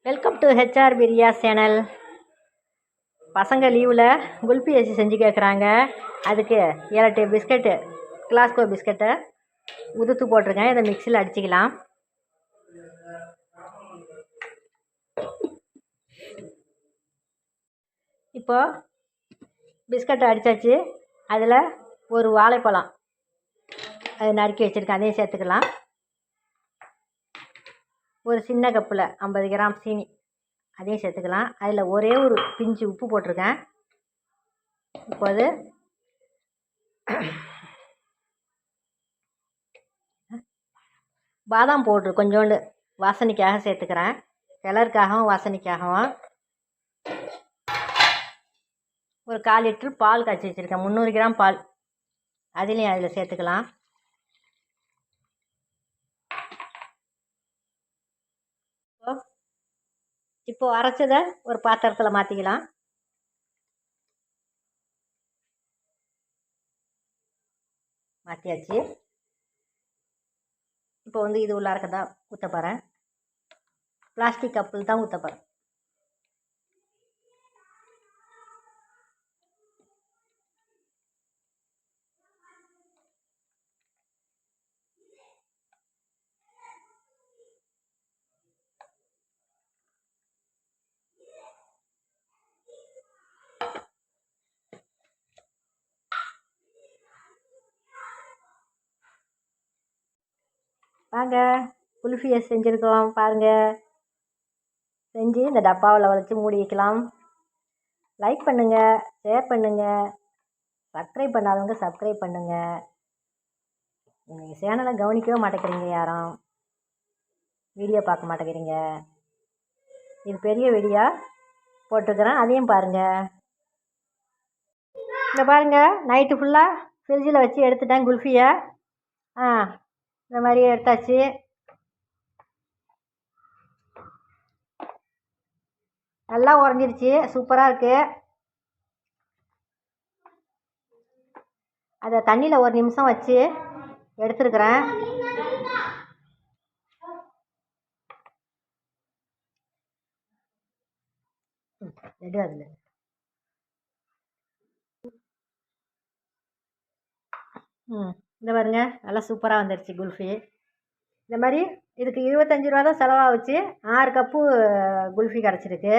Welcome to HR Priya channel. பசங்க லீவில் kulfi AC செஞ்சு கேட்குறாங்க. அதுக்கு 7 பிஸ்கட்டு, கிளாஸ்கோ பிஸ்கட்டை உதுத்து போட்டிருக்கேன். இதை மிக்சியில் அடிச்சிக்கலாம். இப்போது பிஸ்கட்டை அடித்தாச்சு. அதில் ஒரு வாழைப்பழம் அது நறுக்கி வச்சுருக்கேன், அதையும் சேர்த்துக்கலாம். ஒரு சின்ன கப்பில் 50 கிராம் சீனி, அதையும் சேர்த்துக்கலாம். அதில் ஒரே ஒரு பிஞ்சு உப்பு போட்டிருக்கேன். இப்போது பாதாம் பவுட்ரு கொஞ்சோண்டு வாசனைக்காக சேர்த்துக்கிறேன். கலருக்காகவும் வாசனைக்காகவும். ஒரு 1/4 லிட்ரு பால் காய்ச்சி வச்சுருக்கேன், 300 கிராம் பால், அதுலேயும் அதில் சேர்த்துக்கலாம். இப்போ அரைச்சதை ஒரு பாத்திரத்தில் மாற்றிக்கலாம். மாற்றியாச்சு. இப்போ இது உள்ளாரக்க தான் ஊற்ற போகிறேன். பிளாஸ்டிக் கப்பில் தான் ஊற்ற போகிறேன். வாங்க, குல்ஃபியை செஞ்சுருக்கோம் பாருங்கள். செஞ்சு இந்த டப்பாவில் வச்சு மூடி வைக்கலாம். லைக் பண்ணுங்கள், ஷேர் பண்ணுங்கள், சப்ஸ்கிரைப் பண்ணாதவங்க சப்ஸ்கிரைப் பண்ணுங்கள். நீங்கள் சேனலை கவனிக்கவே மாட்டேங்கிறீங்க, யாரும் வீடியோ பார்க்க மாட்டேங்கிறீங்க. இது பெரிய வீடியோ போட்டிருக்கிறேன், அதையும் பாருங்கள். இங்கே பாருங்கள், நைட்டு ஃபுல்லாக ஃப்ரிட்ஜில் வச்சு எடுத்துட்டேன் குல்ஃபியை. இந்த மாதிரி எடுத்தாச்சு. நல்லா உறைஞ்சிருச்சு, சூப்பராக இருக்குது. அதை தண்ணியில் 1 நிமிஷம் வச்சு எடுத்துருக்குறேன். எடு அதில். இந்த பாருங்க, நல்லா சூப்பராக வந்துடுச்சு குல்ஃபி. இந்த மாதிரி இதுக்கு 25 ரூபா தான் செலவாகுச்சு. 6 கப்பு குல்ஃபி கிடச்சிருக்கு.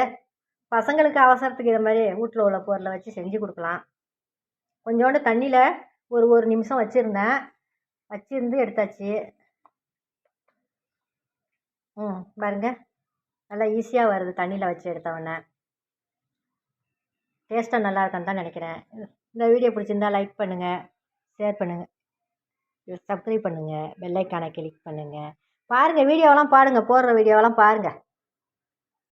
பசங்களுக்கு அவசரத்துக்கு இதை மாதிரி வீட்டில் உள்ள பொருளை வச்சு செஞ்சு கொடுக்கலாம். கொஞ்சோண்டு தண்ணியில் ஒரு நிமிஷம் வச்சுருந்து எடுத்தாச்சு. பாருங்க, நல்லா ஈஸியாக வருது தண்ணியில் வச்சு எடுத்தவொடனே. டேஸ்ட்டாக நல்லா இருக்குன்னு தான் நினைக்கிறேன். இந்த வீடியோ பிடிச்சிருந்தா லைக் பண்ணுங்கள், ஷேர் பண்ணுங்கள், சப்ஸ்கிரைப் பண்ணுங்கள், பெல் ஐக்கானை கிளிக் பண்ணுங்கள். பாருங்கள், வீடியோவெல்லாம் பாருங்கள், போடுற வீடியோவெல்லாம் பாருங்கள்.